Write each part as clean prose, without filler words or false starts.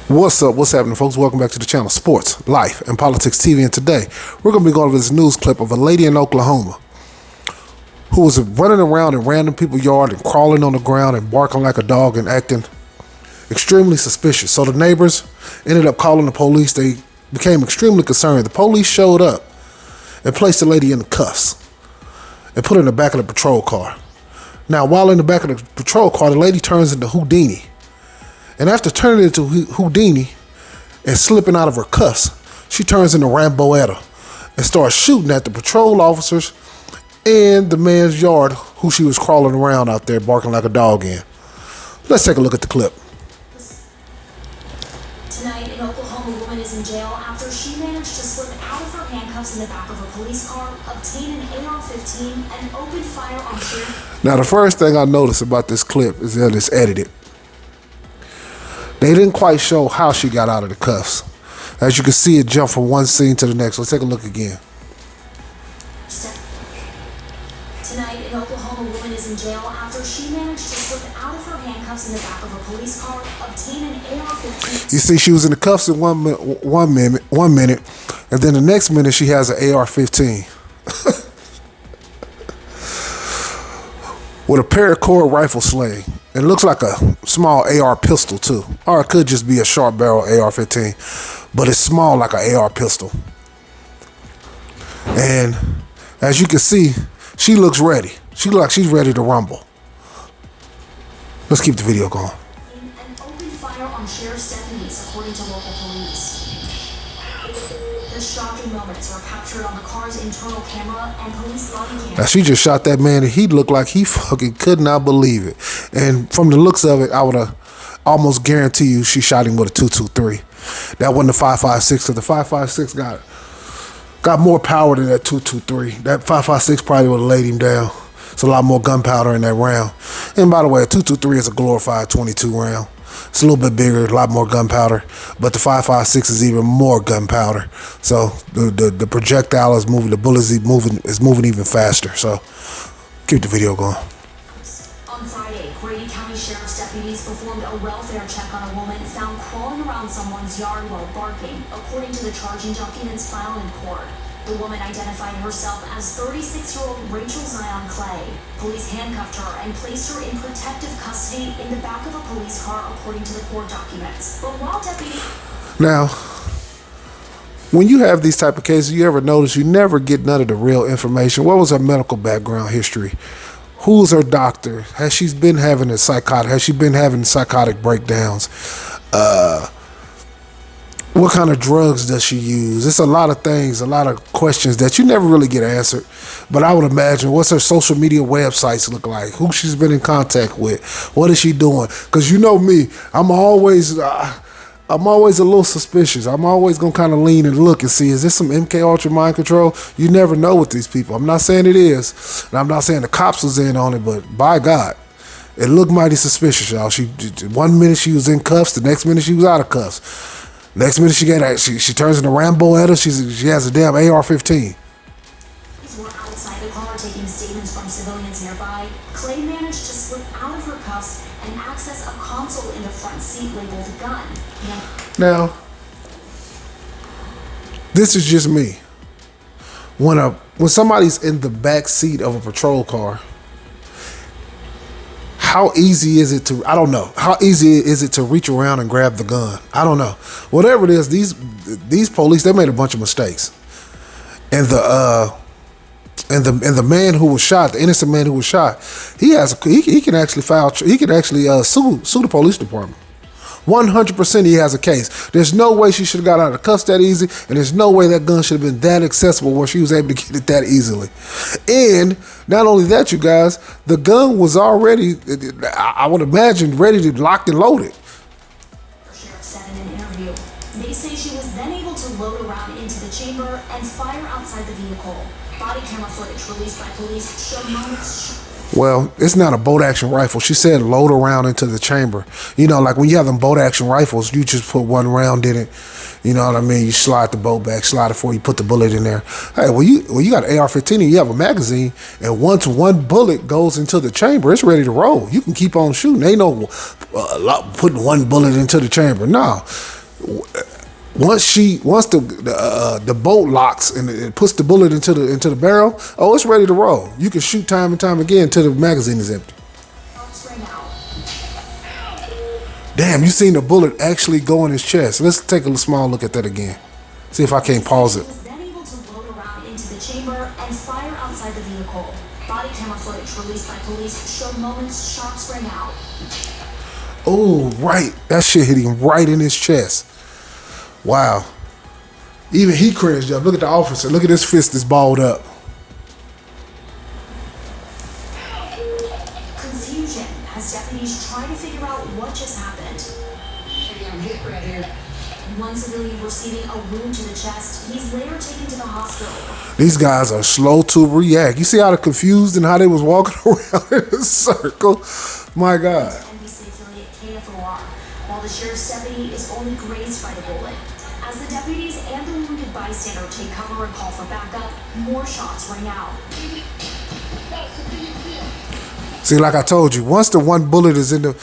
What's up? What's happening, folks? Welcome back to the channel Sports, Life, and Politics TV. And today, we're going to be going over this news clip of a lady in Oklahoma who was running around in random people's yard and crawling on the ground and barking like a dog and acting extremely suspicious. So the neighbors ended up calling the police. They became extremely concerned. The police showed up and placed the lady in the cuffs and put her in the back of the patrol car. Now, while in the back of the patrol car, the lady turns into Houdini. And after turning into Houdini and slipping out of her cuffs, she turns into Rambo and starts shooting at the patrol officers and the man's yard who she was crawling around out there barking like a dog in. Let's take a look at the clip. Tonight, an Oklahoma woman is in jail after she managed to slip out of her handcuffs in the back of a police car, obtain an AR15, and open fire on sheriff. Now, the first thing I noticed about this clip is that it's edited. They didn't quite show how she got out of the cuffs. As you can see, it jumped from one scene to the next. Let's take a look again. Tonight, an Oklahoma woman is in jail after she managed to slip out of her handcuffs in the back of a police car, obtain an AR-15. You see, she was in the cuffs in one minute, and then the next minute she has an AR-15. With a paracord rifle sling. It looks like a small AR pistol too. Or it could just be a short barrel AR-15. But it's small like an AR pistol. And as you can see, she looks ready. She looks like she's ready to rumble. Let's keep the video going. An open fire on sheriff's deputies, according to local police. The shocking moments were captured on the car's internal camera and police body cam. Now, she just shot that man and he looked like he fucking could not believe it. And from the looks of it, I would almost guarantee you she shot him with a 223. That wasn't a 5.56, because the 5.56 got more power than that 223. That 5.56 probably would have laid him down. It's a lot more gunpowder in that round. And by the way, a 223 is a glorified 22 round. It's a little bit bigger, a lot more gunpowder, but the 5.56 is even more gunpowder. So the projectile is moving, the bullet is moving even faster. So keep the video going. On Friday, Grady County Sheriff's deputies performed a welfare check on a woman found crawling around someone's yard while barking, according to the charging documents filed in court. The woman identified herself as 36-year-old Rachel Zion Clay. Police handcuffed her and placed her in protective custody in the back of a police car, according to the court documents. But while deputies... Now, when you have these type of cases, you ever notice you never get none of the real information? What was her medical background history? Who's her doctor? Has she been having psychotic breakdowns? What kind of drugs does she use? It's a lot of things, a lot of questions that you never really get answered. But I would imagine, what's her social media websites look like? Who she's been in contact with? What is she doing? Because you know me, I'm always a little suspicious. I'm always gonna kind of lean and look and see, is this some MK Ultra mind control? You never know with these people. I'm not saying it is, and I'm not saying the cops was in on it, but by God, it looked mighty suspicious, y'all. One minute she was in cuffs, the next minute she was out of cuffs. Next minute she turns into Rambo at her. She has a damn AR-15. Police were outside the car taking statements from civilians nearby. Clay managed to slip out of her cuffs and access a console in the front seat labeled gun. Now, this is just me. When somebody's in the back seat of a patrol car, how easy is it to, I don't know, how easy is it to reach around and grab the gun? I don't know. Whatever it is, these police, they made a bunch of mistakes. And the man who was shot, the innocent man who was shot, he can actually sue the police department. 100% he has a case. There's no way she should have got out of cuffs that easy, and there's no way that gun should have been that accessible where she was able to get it that easily. And not only that, you guys, the gun was already, I would imagine, ready to locked and loaded. Sheriff said in an interview, they say she was then able to load around into the chamber and fire outside the vehicle. Body camera footage released by police showed moments. Well, it's not a bolt action rifle. She said load around into the chamber. You know, like when you have them bolt action rifles, you just put one round in it. You know what I mean? You slide the bolt back, slide it forward, you put the bullet in there. Hey, you got an AR-15 and you have a magazine, and once one bullet goes into the chamber, it's ready to roll. You can keep on shooting. Ain't no putting one bullet into the chamber. No. Once the bolt locks and it puts the bullet into the barrel, oh, it's ready to roll. You can shoot time and time again until the magazine is empty. Damn, you seen the bullet actually go in his chest. Let's take a small look at that again. See if I can't pause it. He was then able to load around into the chamber and fire outside the vehicle. Body camera footage released by police showed moments shots rang out. Oh, right. That shit hit him right in his chest. Wow. Even he cringed up. Look at the officer. Look at his fist that's balled up. Confusion as deputies try to figure out what just happened. I'm hit right here. One civilian receiving a wound to the chest. He's later taken to the hospital. These guys are slow to react. You see how they're confused and how they was walking around in a circle? My God. NBC affiliate KFOR. While the sheriff's deputy is only grazed by the bullet. As the deputies and the wounded bystander take cover and call for backup, more shots ring out. See, like I told you, once the one bullet is in the,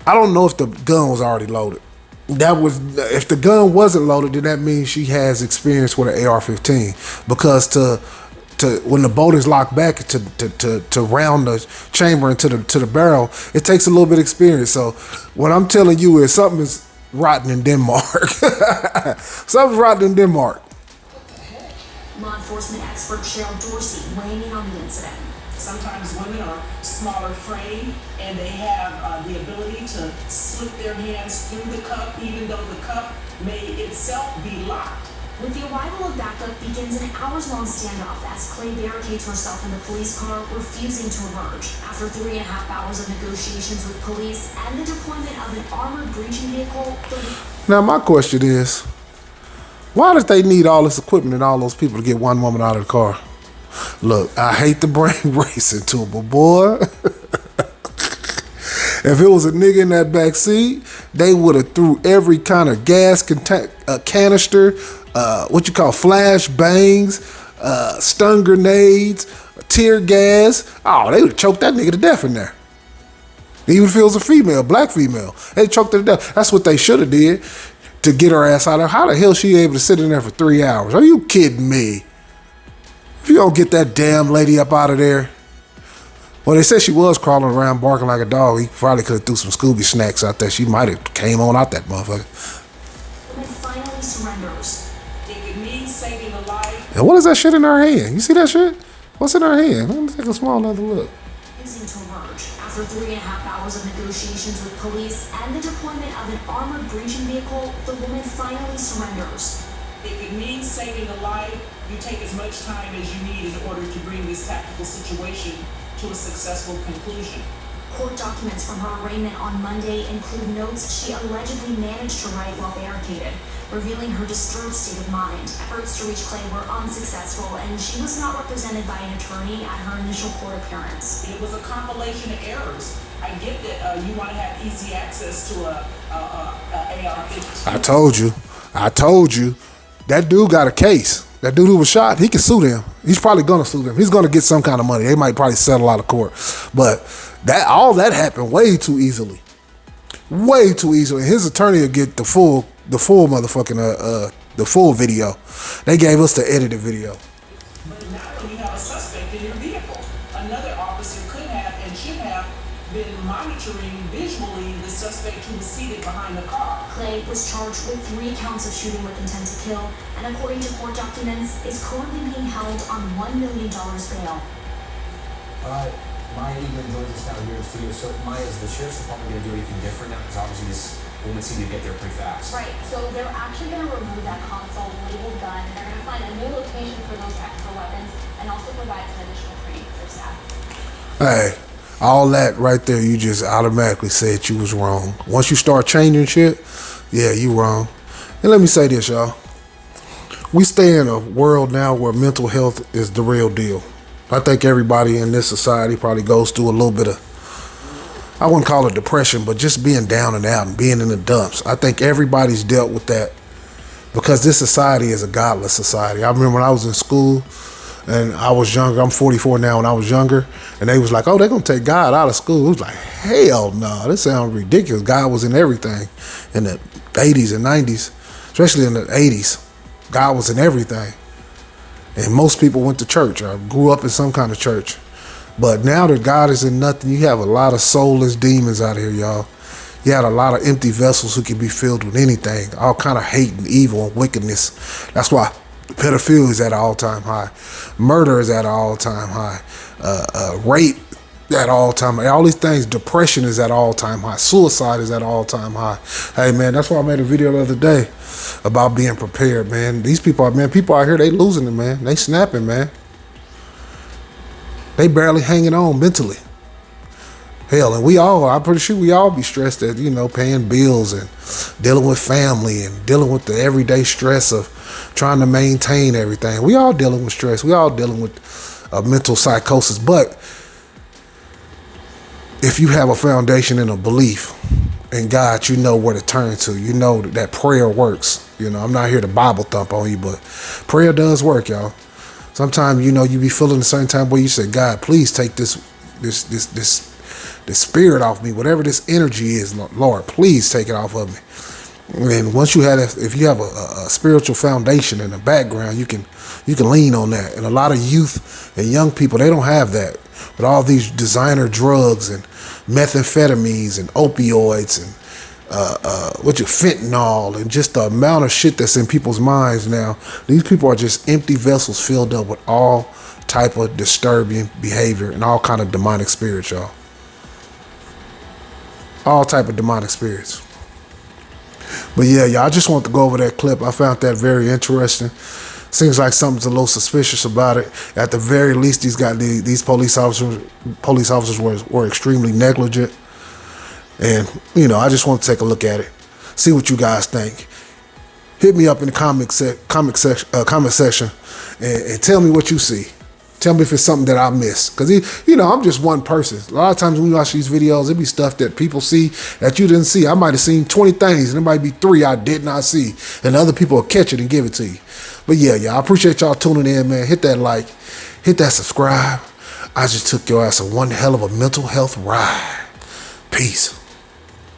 I don't know if the gun was already loaded. If the gun wasn't loaded, then that means she has experience with an AR15. Because when the bolt is locked back to round the chamber into the barrel, it takes a little bit of experience. So what I'm telling you is something is rotten in Denmark. Something's rotten in Denmark. Law enforcement expert Cheryl Dorsey weighing in on the incident. Sometimes women are smaller frame and they have the ability to slip their hands through the cup, even though the cup may itself be locked. With the arrival of backup begins an hours-long standoff as Clay barricades herself in the police car, refusing to emerge. After 3.5 hours of negotiations with police and the deployment of an armored breaching vehicle, Now my question is, why did they need all this equipment and all those people to get one woman out of the car? Look, I hate the brain racing to it, but boy, if it was a nigga in that back seat, they would have threw every kind of gas canister, flash bangs, stun grenades, tear gas. Oh, they would have choked that nigga to death in there. Even if it was a female, black female, they choked her to death. That's what they should have did to get her ass out of there. How the hell she able to sit in there for 3 hours? Are you kidding me? If you don't get that damn lady up out of there. Well, they said she was crawling around barking like a dog. He probably could have threw some Scooby snacks out there. She might have came on out that motherfucker. woman finally surrenders. If it means saving a life. And what is that shit in her hand? You see that shit? What's in her hand? Let me take a small another look. Refusing to emerge. After 3.5 hours of negotiations with police and the deployment of an armored breaching vehicle, the woman finally surrenders. If it means saving a life, you take as much time as you need in order to bring this tactical situation to a successful conclusion. Court documents from her arraignment on Monday include notes she allegedly managed to write while barricaded, revealing her disturbed state of mind. Efforts to reach Clay were unsuccessful, and she was not represented by an attorney at her initial court appearance. It was a compilation of errors. I get that you want to have easy access to a AR15. I told you. That dude got a case. That dude who was shot, he can sue them. He's probably gonna sue them. He's gonna get some kind of money. They might probably settle out of court. But all that happened way too easily. Way too easily. His attorney will get the full motherfucking the full video. They gave us the edited video. But now you have a suspect in your vehicle. Another officer could have and should have been monitoring visually the suspect who was seated behind the car. Clay was charged with 3 counts of shooting with intent to kill, and according to court documents, is currently being held on $1 million bail. Maya even joins us down here in the studio. So, Maya, is the sheriff's department going to do anything different now? Because obviously this woman seemed to get there pretty fast. Right, so they're actually going to remove that console labeled gun. They're going to find a new location for those tactical weapons and also provide some additional training for their staff. Hey, all that right there, you just automatically said you was wrong. Once you start changing shit, yeah, you wrong. And let me say this, y'all. We stay in a world now where mental health is the real deal. I think everybody in this society probably goes through a little bit of, I wouldn't call it depression, but just being down and out and being in the dumps. I think everybody's dealt with that because this society is a godless society. I remember when I was in school, And I was younger. I'm 44 now. When I was younger, and they was like, "Oh, they're gonna take God out of school." It was like, hell no. This sounds ridiculous. God was in everything in the 80s and 90s, especially in the 80s. God was in everything, and most people went to church or grew up in some kind of church. But now that God is in nothing, you have a lot of soulless demons out here, y'all. You had a lot of empty vessels who can be filled with anything, all kind of hate and evil and wickedness. That's why pedophilia is at an all-time high. Murder is at an all-time high. Rape at all-time high. All these things. Depression is at all-time high. Suicide is at all-time high. Hey, man, that's why I made a video the other day about being prepared, man. These people, man, people out here, they losing it, man. They snapping, man. They barely hanging on mentally. Hell, and I'm pretty sure we all be stressed at, paying bills and dealing with family and dealing with the everyday stress of trying to maintain everything. We all dealing with stress. We all dealing with mental psychosis. But if you have a foundation and a belief in God, you know where to turn to. You know that prayer works. I'm not here to Bible thump on you, but prayer does work, y'all. Sometimes, you be feeling the same time where you say, God, please take this spirit off me, whatever this energy is, Lord, please take it off of me. And once you have, if you have a spiritual foundation and a background, you can lean on that. And a lot of youth and young people, they don't have that. But all these designer drugs and methamphetamines and opioids and fentanyl and just the amount of shit that's in people's minds now. These people are just empty vessels filled up with all type of disturbing behavior and all kind of demonic spirits, y'all. All type of demonic spirits. But yeah, y'all, I just want to go over that clip. I found that very interesting. Seems like something's a little suspicious about it. At the very least, these police officers were extremely negligent. And, I just want to take a look at it. See what you guys think. Hit me up in the comment section and tell me what you see. Tell me if it's something that I missed. Because, I'm just one person. A lot of times when we watch these videos, it be stuff that people see that you didn't see. I might have seen 20 things, and there might be 3 I did not see. And other people will catch it and give it to you. But yeah, I appreciate y'all tuning in, man. Hit that like. Hit that subscribe. I just took your ass on one hell of a mental health ride. Peace.